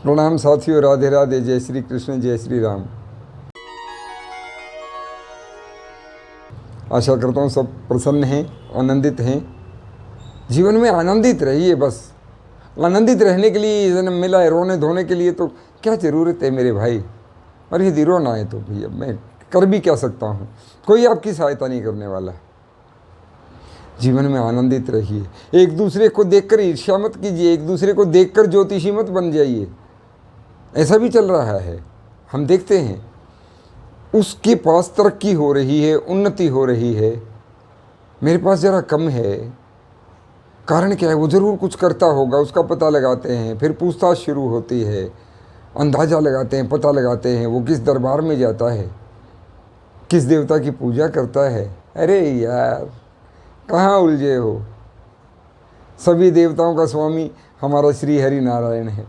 प्रणाम साथियों, राधे राधे, जय श्री कृष्ण, जय श्री राम। आशा करता हूँ सब प्रसन्न हैं, आनंदित हैं। जीवन में आनंदित रहिए, बस आनंदित रहने के लिए जन्म मिला है। रोने धोने के लिए तो क्या ज़रूरत है मेरे भाई। और यदि रोना है तो भैया मैं कर भी क्या सकता हूँ, कोई आपकी सहायता नहीं करने वाला। जीवन में आनंदित रहिए, एक दूसरे को देखकर ईर्ष्या मत कीजिए, एक दूसरे को देखकर ज्योतिषी मत बन जाइए। ऐसा भी चल रहा है, हम देखते हैं। उसके पास तरक्की हो रही है, उन्नति हो रही है, मेरे पास ज़रा कम है। कारण क्या है? वो ज़रूर कुछ करता होगा, उसका पता लगाते हैं, फिर पूछताछ शुरू होती है, अंदाज़ा लगाते हैं, पता लगाते हैं वो किस दरबार में जाता है, किस देवता की पूजा करता है। अरे यार, कहाँ उलझे हो? सभी देवताओं का स्वामी हमारा श्री हरि नारायण है,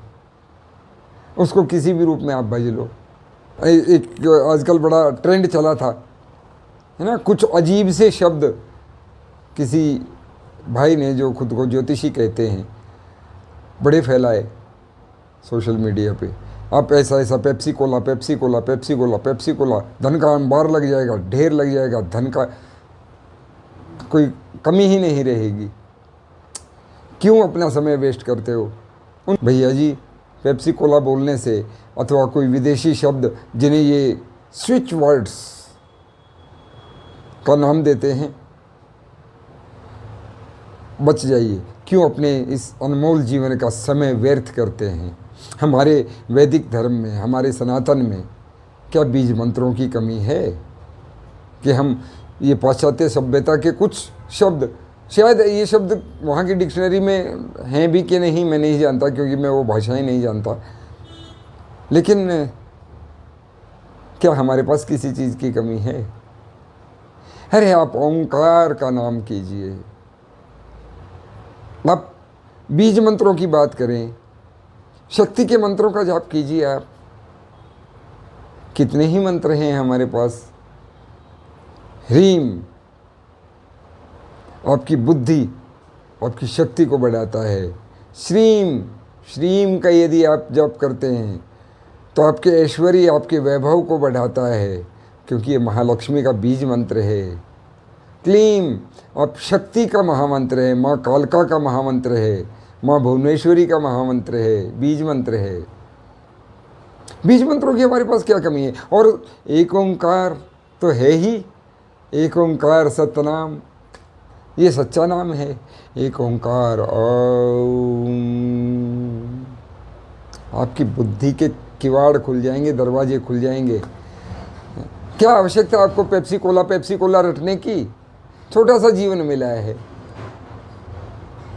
उसको किसी भी रूप में आप भज लो। एक आजकल बड़ा ट्रेंड चला था, है ना, कुछ अजीब से शब्द किसी भाई ने, जो खुद को ज्योतिषी कहते हैं, बड़े फैलाए सोशल मीडिया पे। आप ऐसा ऐसा Pepsi Cola, Pepsi Cola, Pepsi Cola, Pepsi Cola, धन का अंबार लग जाएगा, ढेर लग जाएगा, धन का कोई कमी ही नहीं रहेगी। क्यों अपना समय वेस्ट करते हो? भैया जी, पेप्सी कोला बोलने से अथवा कोई विदेशी शब्द जिन्हें ये स्विच वर्ड्स का नाम देते हैं, बच जाइए। क्यों अपने इस अनमोल जीवन का समय व्यर्थ करते हैं? हमारे वैदिक धर्म में, हमारे सनातन में क्या बीज मंत्रों की कमी है कि हम ये पाश्चात्य सभ्यता के कुछ शब्द, शायद ये शब्द वहाँ की डिक्शनरी में हैं भी कि नहीं मैं नहीं जानता, क्योंकि मैं वो भाषाएं नहीं जानता, लेकिन क्या हमारे पास किसी चीज़ की कमी है? अरे आप ओंकार का नाम कीजिए, आप बीज मंत्रों की बात करें, शक्ति के मंत्रों का जाप कीजिए। आप कितने ही मंत्र हैं हमारे पास। ह्रीम आपकी बुद्धि, आपकी शक्ति को बढ़ाता है। श्रीम, श्रीम का यदि आप जप करते हैं तो आपके ऐश्वर्य, आपके वैभव को बढ़ाता है, क्योंकि ये महालक्ष्मी का बीज मंत्र है। क्लीम आप शक्ति का महामंत्र है, माँ कालका का महामंत्र है, माँ भुवनेश्वरी का महामंत्र है, बीज मंत्र है। बीज मंत्रों की हमारे पास क्या कमी है? और एक ओंकार तो है ही, एक ओंकार सतनाम, ये सच्चा नाम है। एक ओंकार ओम, आपकी बुद्धि के किवाड़ खुल जाएंगे, दरवाजे खुल जाएंगे। क्या आवश्यकता आपको पेप्सी कोला रटने की? छोटा सा जीवन मिला है।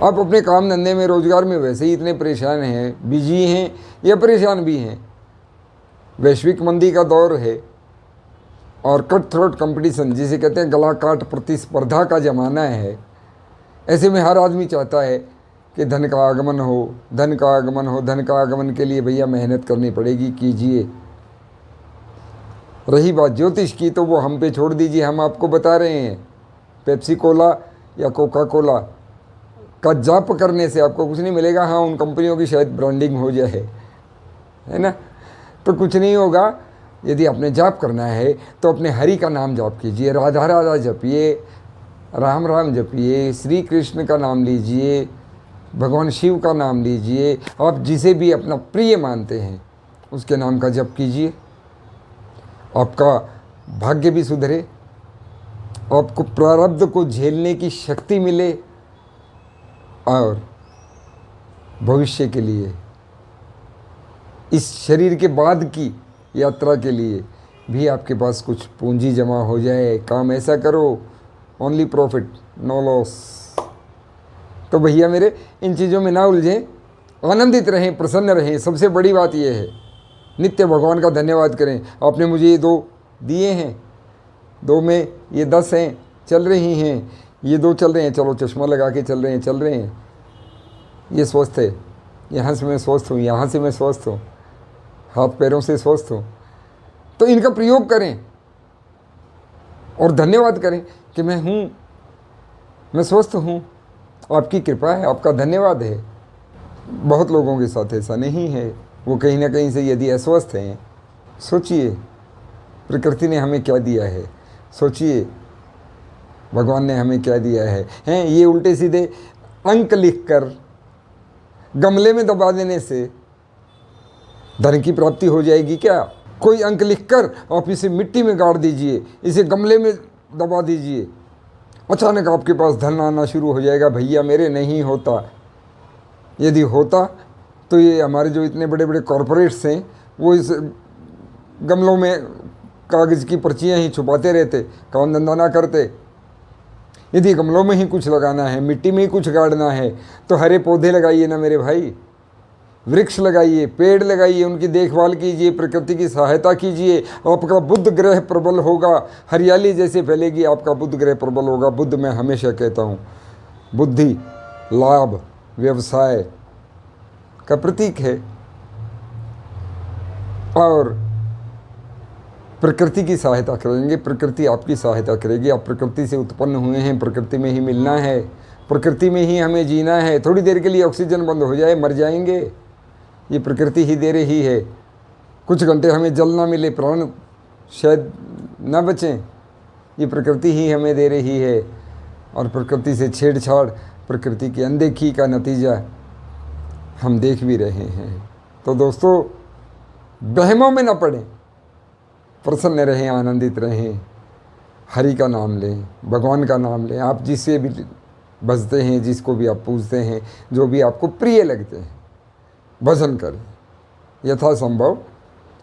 आप अपने काम धंधे में, रोजगार में वैसे ही इतने परेशान हैं, बिजी हैं या परेशान भी हैं। वैश्विक मंदी का दौर है और कट थ्रोट कंपटीशन, जिसे कहते हैं गला काट प्रतिस्पर्धा का ज़माना है। ऐसे में हर आदमी चाहता है कि धन का आगमन हो, धन का आगमन हो। धन का आगमन के लिए भैया मेहनत करनी पड़ेगी, कीजिए। रही बात ज्योतिष की, तो वो हम पे छोड़ दीजिए, हम आपको बता रहे हैं। पेप्सी कोला या कोका कोला का जाप करने से आपको कुछ नहीं मिलेगा। हाँ, उन कंपनियों की शायद ब्रांडिंग हो जाए, है ना, तो कुछ नहीं होगा। यदि आपने जाप करना है तो अपने हरि का नाम जाप कीजिए, राधा राधा जपिए, राम राम जपिए, श्री कृष्ण का नाम लीजिए, भगवान शिव का नाम लीजिए। आप जिसे भी अपना प्रिय मानते हैं उसके नाम का जप कीजिए। आपका भाग्य भी सुधरे, आपको प्रारब्ध को झेलने की शक्ति मिले, और भविष्य के लिए, इस शरीर के बाद की यात्रा के लिए भी आपके पास कुछ पूंजी जमा हो जाए। काम ऐसा करो, ओनली प्रॉफिट नो लॉस। तो भैया मेरे, इन चीज़ों में ना उलझें, आनंदित रहें, प्रसन्न रहें। सबसे बड़ी बात यह है, नित्य भगवान का धन्यवाद करें। आपने मुझे ये 2 दिए हैं, 2 में ये 10 हैं, चल रही हैं, ये 2 चल रहे हैं, चलो चश्मा लगा के चल रहे हैं। ये स्वस्थ है, यहाँ से मैं स्वस्थ हूँ, यहाँ से मैं स्वस्थ हूँ, हाथ पैरों से स्वस्थ हूँ। तो इनका प्रयोग करें और धन्यवाद करें कि मैं हूँ, मैं स्वस्थ हूँ, आपकी कृपा है, आपका धन्यवाद है। बहुत लोगों के साथ ऐसा नहीं है, वो कहीं ना कहीं से यदि अस्वस्थ हैं, सोचिए प्रकृति ने हमें क्या दिया है, सोचिए भगवान ने हमें क्या दिया है। हैं ये उल्टे सीधे अंक लिखकर गमले में दबा देने से धन की प्राप्ति हो जाएगी क्या? कोई अंक लिखकर आप इसे मिट्टी में गाड़ दीजिए, इसे गमले में दबा दीजिए, अचानक आपके पास धन आना शुरू हो जाएगा। भैया मेरे नहीं होता। यदि होता तो ये हमारे जो इतने बड़े बड़े कॉरपोरेट्स हैं वो इस गमलों में कागज़ की पर्चियाँ ही छुपाते रहते, काम धंधा ना करते। यदि गमलों में ही कुछ लगाना है, मिट्टी में ही कुछ गाड़ना है, तो हरे पौधे लगाइए ना मेरे भाई, वृक्ष लगाइए, पेड़ लगाइए, उनकी देखभाल कीजिए, प्रकृति की सहायता कीजिए। आपका बुध ग्रह प्रबल होगा, हरियाली जैसे फैलेगी, आपका बुध ग्रह प्रबल होगा। बुध मैं हमेशा कहता हूँ बुद्धि, लाभ, व्यवसाय का प्रतीक है और प्रकृति की सहायता करेंगे, प्रकृति आपकी सहायता करेगी। आप प्रकृति से उत्पन्न हुए हैं, प्रकृति में ही मिलना है, प्रकृति में ही हमें जीना है। थोड़ी देर के लिए ऑक्सीजन बंद हो जाए मर जाएंगे, ये प्रकृति ही दे रही है। कुछ घंटे हमें जल ना मिले, प्राण शायद ना बचें, ये प्रकृति ही हमें दे रही है। और प्रकृति से छेड़छाड़, प्रकृति की अनदेखी का नतीजा हम देख भी रहे हैं। तो दोस्तों वहमों में न पड़ें, प्रसन्न रहें, आनंदित रहें, हरि का नाम लें, भगवान का नाम लें। आप जिससे भी भजते हैं, जिसको भी आप पूजते हैं, जो भी आपको प्रिय लगते हैं, भजन करें यथासंभव।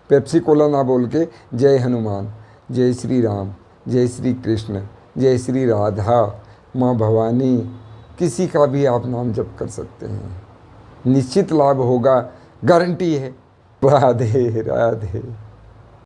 पेप्सी कोला ना बोल के जय हनुमान, जय श्री राम, जय श्री कृष्ण, जय श्री राधा, माँ भवानी, किसी का भी आप नाम जप कर सकते हैं, निश्चित लाभ होगा, गारंटी है। राधे राधे।